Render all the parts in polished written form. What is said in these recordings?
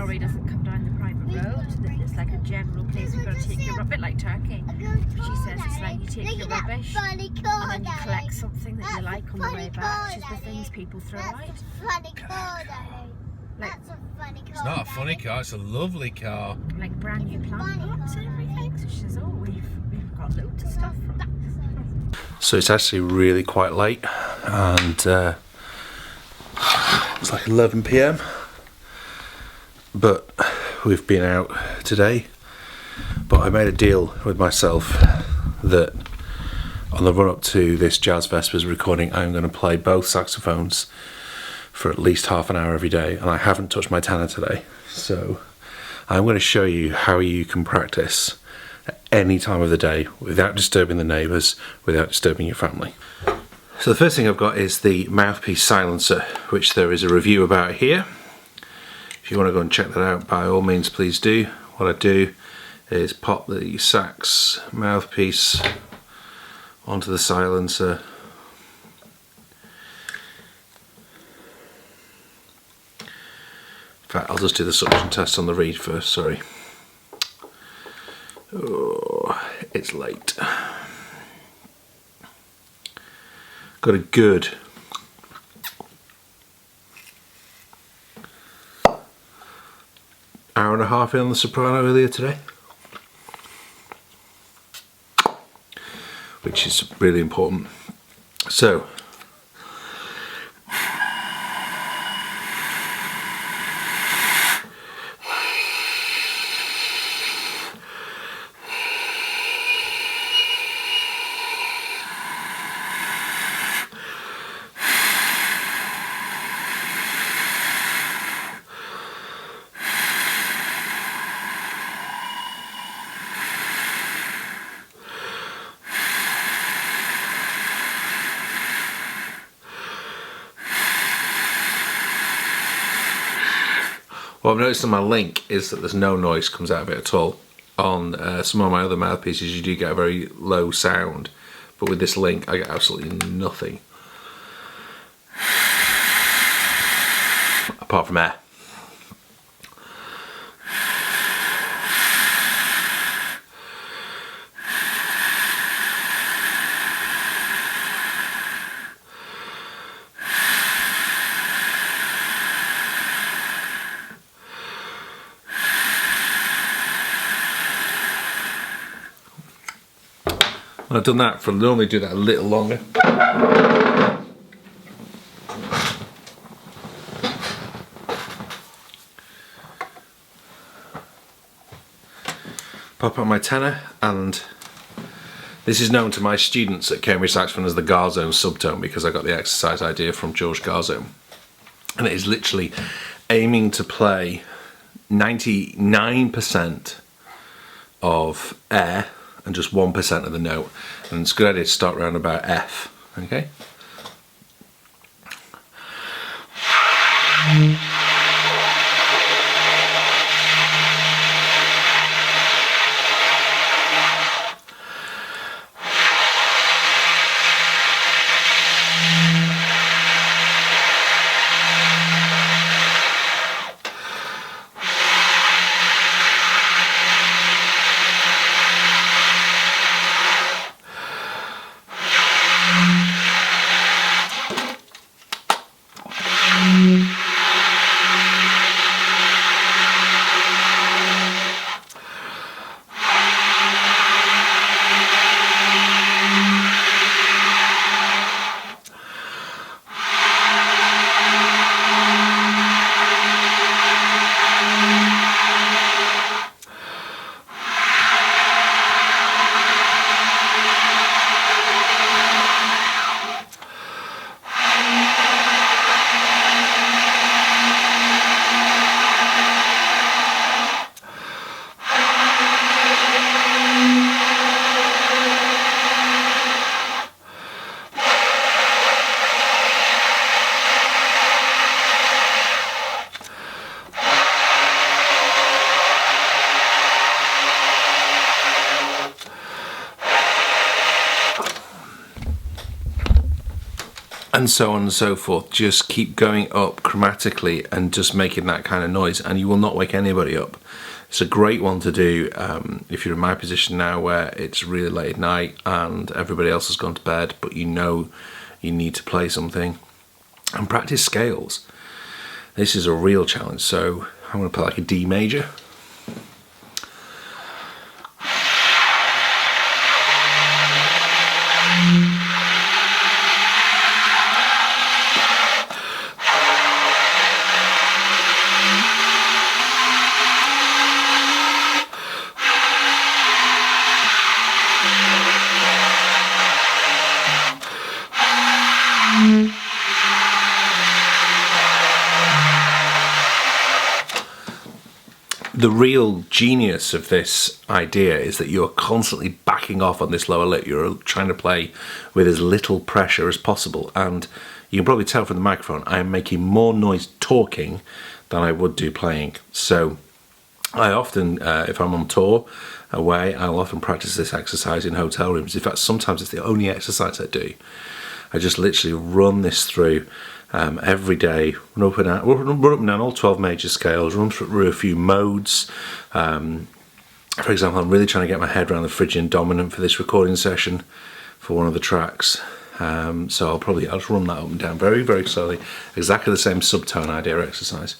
lorry doesn't come down the private road. It's like a general place you've got to take your, a bit like Turkey. She says it's like you take your rubbish and then you collect something that you like on the way back, which is the things people throw out. That's a funny car. It's not a funny car, it's a lovely car. Like brand new plant pots and everything. So she says, oh, we've got loads of stuff from that. So it's actually really quite late, and it's like 11 PM. But we've been out today. But I made a deal with myself that on the run up to this Jazz Vespers recording, I'm going to play both saxophones for at least half an hour every day, and I haven't touched my tenor today. So I'm going to show you how you can practice at any time of the day without disturbing the neighbours, without disturbing your family. So the first thing I've got is the mouthpiece silencer, which there is a review about here. If you want to go and check that out, by all means please do. What I do is pop the sax mouthpiece onto the silencer. In fact, I'll just do the suction test on the reed first, sorry. Oh, it's late. Got a good hour and a half in on the soprano earlier today, which is really important. So what I've noticed on my link is that there's no noise comes out of it at all. On some of my other mouthpieces you do get a very low sound, but with this link I get absolutely nothing apart from air. When I've done that, I'll normally do that a little longer. Pop on my tenor, and this is known to my students at Cambridge Saxophone as the Garzone subtone, because I got the exercise idea from George Garzone. And it is literally aiming to play 99% of air and just 1% of the note, and it's a good idea to start around about F, okay? and so on and so forth. Just keep going up chromatically and just making that kind of noise, and you will not wake anybody up. It's a great one to do if you're in my position now, where it's really late at night and everybody else has gone to bed, but you know you need to play something. And practice scales. This is a real challenge. So I'm going to play like a D major. The real genius of this idea is that you're constantly backing off on this lower lip. You're trying to play with as little pressure as possible, and you can probably tell from the microphone I am making more noise talking than I would do playing. So I often, if I'm on tour away, I'll often practice this exercise in hotel rooms. In fact, sometimes it's the only exercise I do. I just literally run this through every day, run up and down all 12 major scales, run through a few modes. For example, I'm really trying to get my head around the Phrygian dominant for this recording session for one of the tracks. So I'll just run that up and down very, very slowly. Exactly the same subtone idea exercise.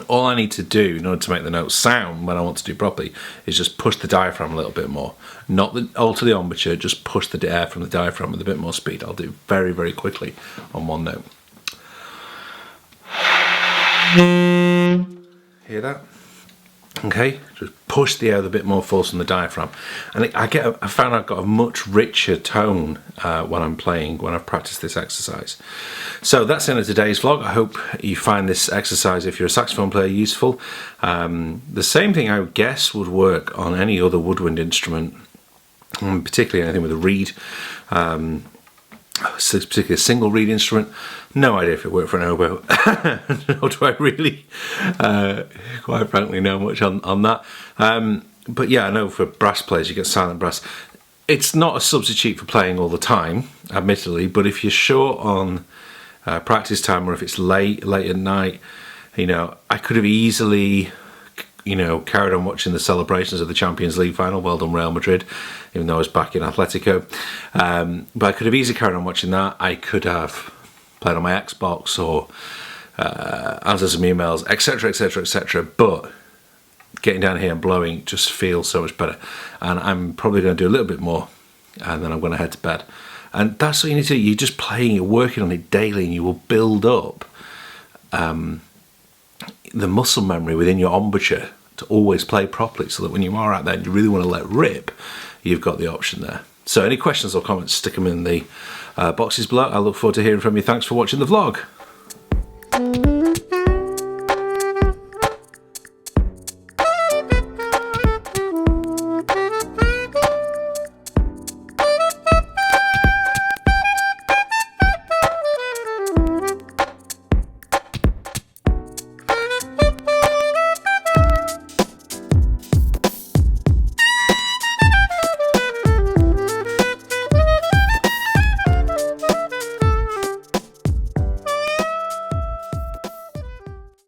All I need to do in order to make the notes sound when I want to do properly is just push the diaphragm a little bit more. Not alter the embouchure, just push the air from the diaphragm with a bit more speed. I'll do it very, very quickly on one note. Hear that? Okay, just push the air with a bit more force on the diaphragm, and I found I've got a much richer tone when I'm playing, when I've practiced this exercise. So that's the end of today's vlog. I hope you find this exercise, if you're a saxophone player, useful. The same thing I would guess would work on any other woodwind instrument, particularly anything with a reed. Particularly a single reed instrument. No idea if it worked for an oboe. Nor do I really, quite frankly, know much on that. But yeah, I know for brass players you get silent brass. It's not a substitute for playing all the time, admittedly, but if you're short on practice time, or if it's late at night, you know, I could have easily, you know, carried on watching the celebrations of the Champions League final. Well done, Real Madrid, even though I was back in Atletico. But I could have easily carried on watching that. I could have played on my Xbox or answered some emails, etc, etc, etc. But getting down here and blowing just feels so much better. And I'm probably going to do a little bit more, and then I'm going to head to bed. And that's what you need to do. You're just playing, you're working on it daily, and you will build up the muscle memory within your embouchure to always play properly, so that when you are out there and you really want to let rip, you've got the option there. So any questions or comments, stick them in the boxes below. I look forward to hearing from you. Thanks for watching the vlog.